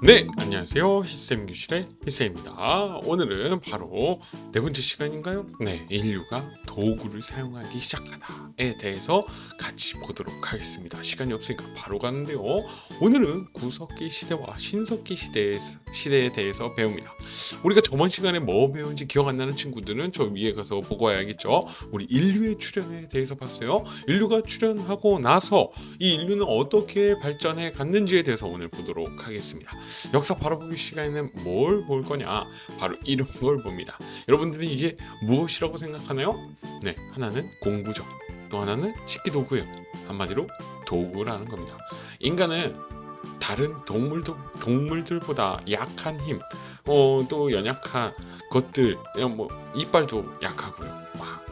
네, 안녕하세요. 히쌤교실의 히쌤입니다. 오늘은 바로 네 번째 시간인가요? 네, 인류가 도구를 사용하기 시작하다에 대해서 같이 보도록 하겠습니다. 시간이 없으니까 바로 가는데요. 오늘은 구석기 시대와 신석기 시대에 대해서 배웁니다. 우리가 저번 시간에 뭐 배운지 기억 안 나는 친구들은 저 위에 가서 보고 와야겠죠. 우리 인류의 출현에 대해서 봤어요. 인류가 출현하고 나서 이 인류는 어떻게 발전해 갔는지에 대해서 오늘 보도록 하겠습니다. 역사 바라보기 시간에는 뭘 볼 거냐? 바로 이런 걸 봅니다. 여러분들이 이게 무엇이라고 생각하나요? 네, 하나는 공부죠. 또 하나는 식기도구예요. 한마디로 도구라는 겁니다. 인간은 다른 동물들보다 약한 힘, 또 연약한 것들, 뭐 이빨도 약하고요.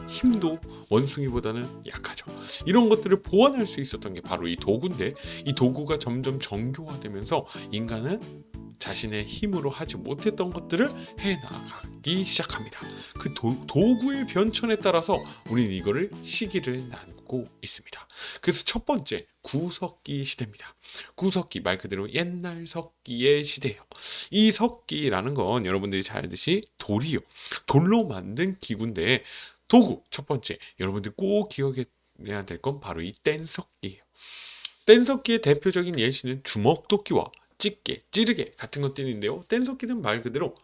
힘도 원숭이보다는 약하죠. 이런 것들을 보완할 수 있었던 게 바로 이 도구인데, 이 도구가 점점 정교화되면서 인간은 자신의 힘으로 하지 못했던 것들을 해나가기 시작합니다. 그 도구의 변천에 따라서 우리는 이거를 시기를 나누고 있습니다. 그래서 첫 번째, 구석기 시대입니다. 구석기 말 그대로 옛날 석기의 시대예요. 이 석기라는 건 여러분들이 잘 알듯이 돌이요. 돌로 만든 기구인데, 도구 첫 번째, 여러분들 꼭 기억해야 될 건 바로 이 뗀석기예요. 뗀석기의 대표적인 예시는 주먹도끼와 집게, 찌르개 같은 것들인데요. 뗀석기는 말 그대로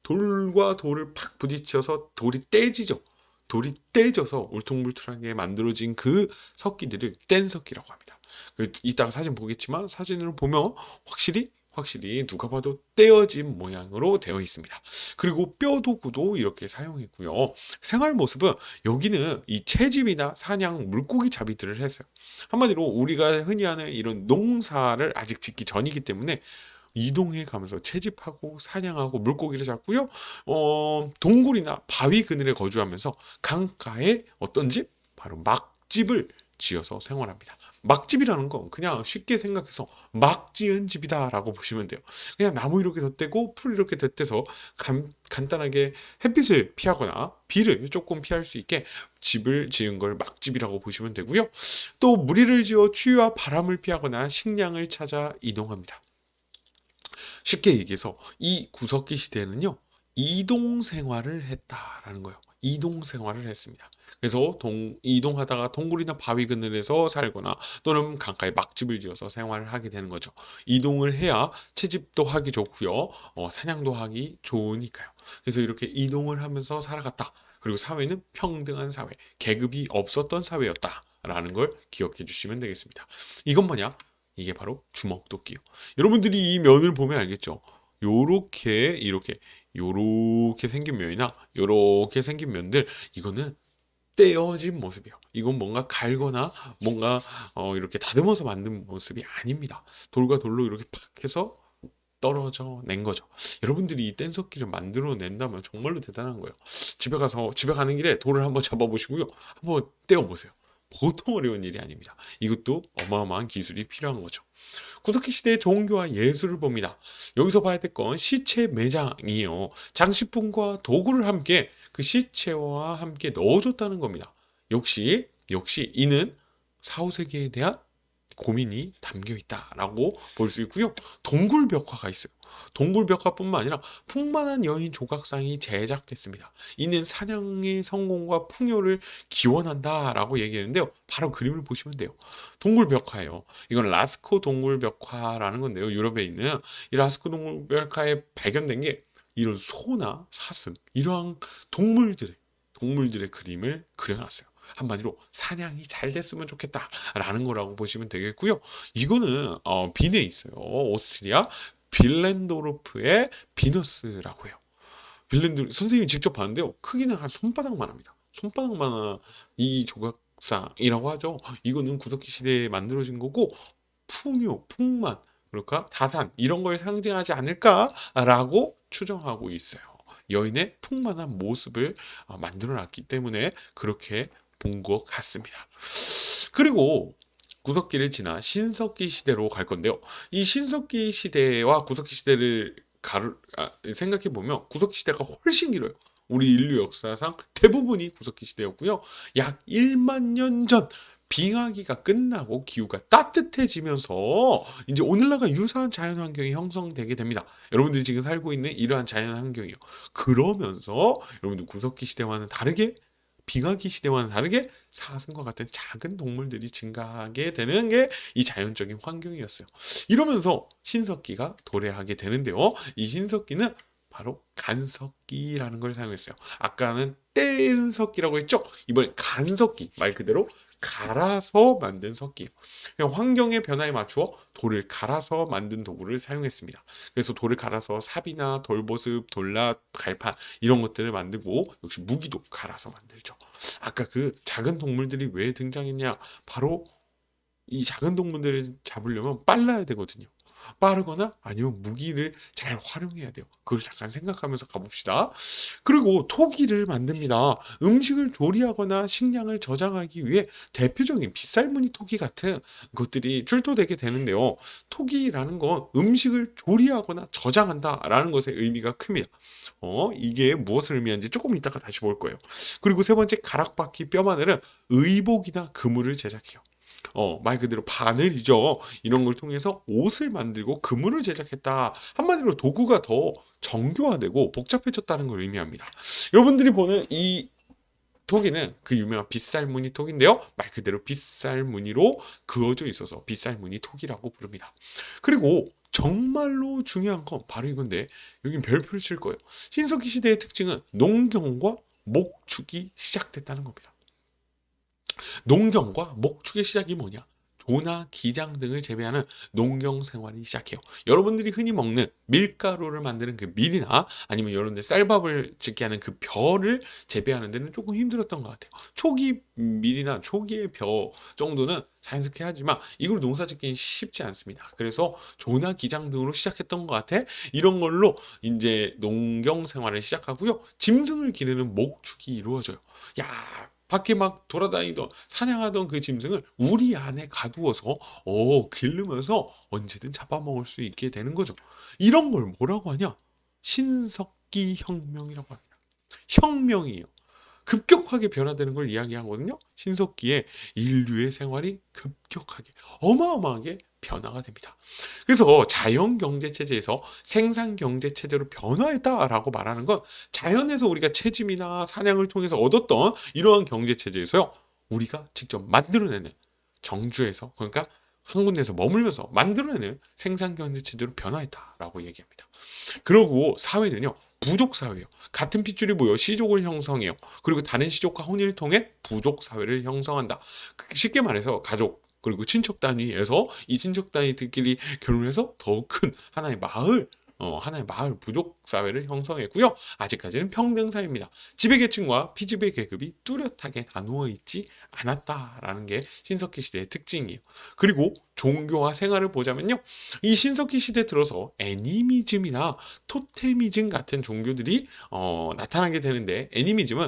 돌과 돌을 팍 부딪혀서 돌이 떼지죠. 돌이 떼져서 울퉁불퉁하게 만들어진 그 석기들을 뗀석기라고 합니다. 이따가 사진 보겠지만 사진으로 보면 확실히 누가 봐도 떼어진 모양으로 되어 있습니다. 그리고 뼈도구도 이렇게 사용했고요. 생활 모습은 여기는 이 채집이나 사냥, 물고기 잡이들을 했어요. 한마디로 우리가 흔히 하는 이런 농사를 아직 짓기 전이기 때문에 이동해 가면서 채집하고 사냥하고 물고기를 잡고요. 동굴이나 바위 그늘에 거주하면서 강가에 어떤 집? 바로 막집을 지어서 생활합니다. 막집이라는 건 그냥 쉽게 생각해서 막 지은 집이다라고 보시면 돼요. 그냥 나무 이렇게 덧대고 풀 이렇게 덧대서 간단하게 햇빛을 피하거나 비를 조금 피할 수 있게 집을 지은 걸 막집이라고 보시면 되고요. 또 무리를 지어 추위와 바람을 피하거나 식량을 찾아 이동합니다. 쉽게 얘기해서 이 구석기 시대에는요, 이동 생활을 했다라는 거예요. 이동 생활을 했습니다. 그래서 이동하다가 동굴이나 바위 그늘에서 살거나 또는 강가에 막집을 지어서 생활을 하게 되는 거죠. 이동을 해야 채집도 하기 좋고요. 사냥도 하기 좋으니까요. 그래서 이렇게 이동을 하면서 살아갔다. 그리고 사회는 평등한 사회, 계급이 없었던 사회였다라는 걸 기억해 주시면 되겠습니다. 이건 뭐냐? 이게 바로 주먹도끼요. 여러분들이 이 면을 보면 알겠죠? 이렇게 생긴 면이나 요렇게 생긴 면들, 이거는 떼어진 모습이에요. 이건 뭔가 갈거나 뭔가 이렇게 다듬어서 만든 모습이 아닙니다. 돌과 돌로 이렇게 팍 해서 떨어져 낸 거죠. 여러분들이 이 뗀석기를 만들어 낸다면 정말로 대단한 거예요. 집에 가는 길에 돌을 한번 잡아보시고요. 한번 떼어보세요. 보통 어려운 일이 아닙니다. 이것도 어마어마한 기술이 필요한 거죠. 구석기 시대의 종교와 예술을 봅니다. 여기서 봐야 될 건 시체 매장이에요. 장식품과 도구를 함께 그 시체와 함께 넣어줬다는 겁니다. 역시 이는 4, 5세기에 대한 고민이 담겨 있다라고 볼 수 있고요. 동굴벽화가 있어요. 동굴벽화뿐만 아니라 풍만한 여인 조각상이 제작했습니다. 이는 사냥의 성공과 풍요를 기원한다라고 얘기했는데요. 바로 그림을 보시면 돼요. 동굴벽화예요. 이건 라스코 동굴벽화라는 건데요. 유럽에 있는 이 라스코 동굴벽화에 발견된 게 이런 소나 사슴, 이러한 동물들의 그림을 그려놨어요. 한마디로 사냥이 잘 됐으면 좋겠다라는 거라고 보시면 되겠고요. 이거는 빈에 있어요. 오스트리아 빌렌도르프의 비너스라고 해요. 선생님이 직접 봤는데요. 크기는 한 손바닥만 합니다. 손바닥만한 이 조각상이라고 하죠. 이거는 구석기 시대에 만들어진 거고, 풍만, 그러니까 다산 이런 걸 상징하지 않을까라고 추정하고 있어요. 여인의 풍만한 모습을 만들어 놨기 때문에 그렇게 본 것 같습니다. 그리고 구석기를 지나 신석기 시대로 갈 건데요. 이 신석기 시대와 구석기 시대를 생각해 보면 구석기 시대가 훨씬 길어요. 우리 인류 역사상 대부분이 구석기 시대였고요. 약 1만 년 전 빙하기가 끝나고 기후가 따뜻해지면서 이제 오늘날과 유사한 자연 환경이 형성되게 됩니다. 여러분들이 지금 살고 있는 이러한 자연 환경이요. 그러면서 여러분들 구석기 시대와는 다르게 빙하기 시대와는 다르게 사슴과 같은 작은 동물들이 증가하게 되는 게 이 자연적인 환경이었어요. 이러면서 신석기가 도래하게 되는데요. 이 신석기는 바로 간석기라는 걸 사용했어요. 아까는 뗀석기라고 했죠. 이번엔 간석기, 말 그대로 갈아서 만든 석기예요. 환경의 변화에 맞추어 돌을 갈아서 만든 도구를 사용했습니다. 그래서 돌을 갈아서 삽이나 돌보습, 돌낫, 갈판 이런 것들을 만들고, 역시 무기도 갈아서 만들죠. 아까 그 작은 동물들이 왜 등장했냐? 바로 이 작은 동물들을 잡으려면 빨라야 되거든요. 빠르거나 아니면 무기를 잘 활용해야 돼요. 그걸 잠깐 생각하면서 가봅시다. 그리고 토기를 만듭니다. 음식을 조리하거나 식량을 저장하기 위해 대표적인 빗살무늬 토기 같은 것들이 출토되게 되는데요. 토기라는 건 음식을 조리하거나 저장한다라는 것의 의미가 큽니다. 이게 무엇을 의미하는지 조금 이따가 다시 볼 거예요. 그리고 세 번째, 가락바퀴 뼈바늘은 의복이나 그물을 제작해요. 말 그대로 바늘이죠. 이런 걸 통해서 옷을 만들고 그물을 제작했다. 한마디로 도구가 더 정교화되고 복잡해졌다는 걸 의미합니다. 여러분들이 보는 이 토기는 그 유명한 빗살무늬 토기인데요. 말 그대로 빗살무늬로 그어져 있어서 빗살무늬 토기라고 부릅니다. 그리고 정말로 중요한 건 바로 이건데, 여긴 별표를 칠 거예요. 신석기 시대의 특징은 농경과 목축이 시작됐다는 겁니다. 농경과 목축의 시작이 뭐냐? 조나 기장 등을 재배하는 농경 생활이 시작해요. 여러분들이 흔히 먹는 밀가루를 만드는 그 밀이나 아니면 여러분들 쌀밥을 짓게 하는 그 벼를 재배하는 데는 조금 힘들었던 것 같아요. 초기 밀이나 초기의 벼 정도는 자연스럽게 하지만 이걸 농사 짓기는 쉽지 않습니다. 그래서 조나 기장 등으로 시작했던 것 같아. 이런 걸로 이제 농경 생활을 시작하고요. 짐승을 기르는 목축이 이루어져요. 야, 밖에 막 돌아다니던 사냥하던 그 짐승을 우리 안에 가두어서 기르면서 언제든 잡아먹을 수 있게 되는 거죠. 이런 걸 뭐라고 하냐? 신석기 혁명이라고 합니다. 혁명이에요. 급격하게 변화되는 걸 이야기하거든요. 신석기에 인류의 생활이 급격하게 어마어마하게 변화가 됩니다. 그래서 자연경제체제에서 생산경제체제로 변화했다라고 말하는 건 자연에서 우리가 채집이나 사냥을 통해서 얻었던 이러한 경제체제에서요, 우리가 직접 만들어내는, 정주에서, 그러니까 한 군데에서 머물면서 만들어내는 생산경제체제로 변화했다라고 얘기합니다. 그리고 사회는요, 부족사회예요. 같은 핏줄이 모여 시족을 형성해요. 그리고 다른 시족과 혼인을 통해 부족사회를 형성한다. 쉽게 말해서 가족, 그리고 친척 단위에서 이 친척 단위들끼리 결혼해서 더 큰 하나의 마을 부족 사회를 형성했고요. 아직까지는 평등 사회입니다. 지배계층과 피지배 계급이 뚜렷하게 나누어 있지 않았다라는 게 신석기 시대의 특징이에요. 그리고 종교와 생활을 보자면요, 이 신석기 시대 들어서 애니미즘이나 토테미즘 같은 종교들이 나타나게 되는데, 애니미즘은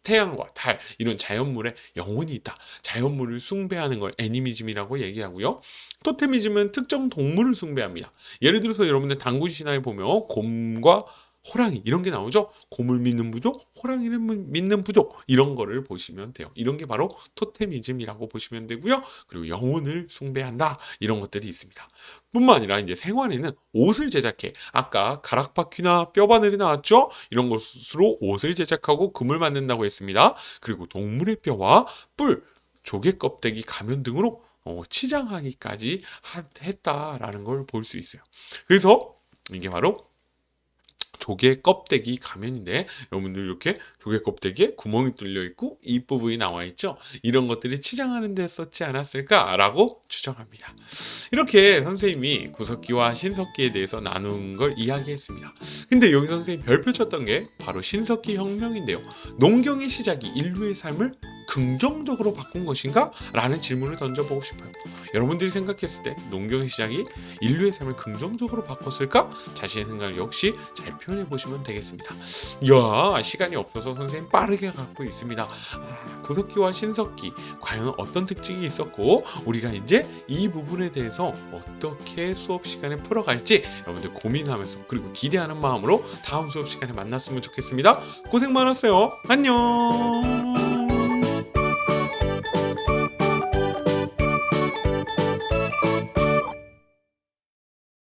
태양과 달, 이런 자연물에 영혼이 있다, 자연물을 숭배하는 걸 애니미즘이라고 얘기하고요. 토테미즘은 특정 동물을 숭배합니다. 예를 들어서 여러분들 당군 신화에 보면 곰과 호랑이 이런 게 나오죠. 곰을 믿는 부족, 호랑이를 믿는 부족, 이런 거를 보시면 돼요. 이런 게 바로 토테미즘이라고 보시면 되고요. 그리고 영혼을 숭배한다, 이런 것들이 있습니다. 뿐만 아니라 이제 생활에는 옷을 제작해, 아까 가락바퀴나 뼈바늘이 나왔죠. 이런 것으로 옷을 제작하고 금을 만든다고 했습니다. 그리고 동물의 뼈와 뿔, 조개 껍데기, 가면 등으로 치장하기까지 했다라는 걸 볼 수 있어요. 그래서 이게 바로 조개 껍데기 가면인데, 여러분들 이렇게 조개 껍데기에 구멍이 뚫려 있고 이 부분이 나와 있죠. 이런 것들이 치장하는 데 썼지 않았을까라고 추정합니다. 이렇게 선생님이 구석기와 신석기에 대해서 나눈 걸 이야기했습니다. 근데 여기서 선생님이 별표 쳤던 게 바로 신석기 혁명인데요. 농경의 시작이 인류의 삶을 긍정적으로 바꾼 것인가? 라는 질문을 던져보고 싶어요. 여러분들이 생각했을 때 농경의 시작이 인류의 삶을 긍정적으로 바꿨을까? 자신의 생각을 역시 잘 표현해 보시면 되겠습니다. 이야, 시간이 없어서 선생님 빠르게 갖고 있습니다. 구석기와 신석기 과연 어떤 특징이 있었고, 우리가 이제 이 부분에 대해서 어떻게 수업 시간에 풀어갈지 여러분들 고민하면서, 그리고 기대하는 마음으로 다음 수업 시간에 만났으면 좋겠습니다. 고생 많았어요. 안녕.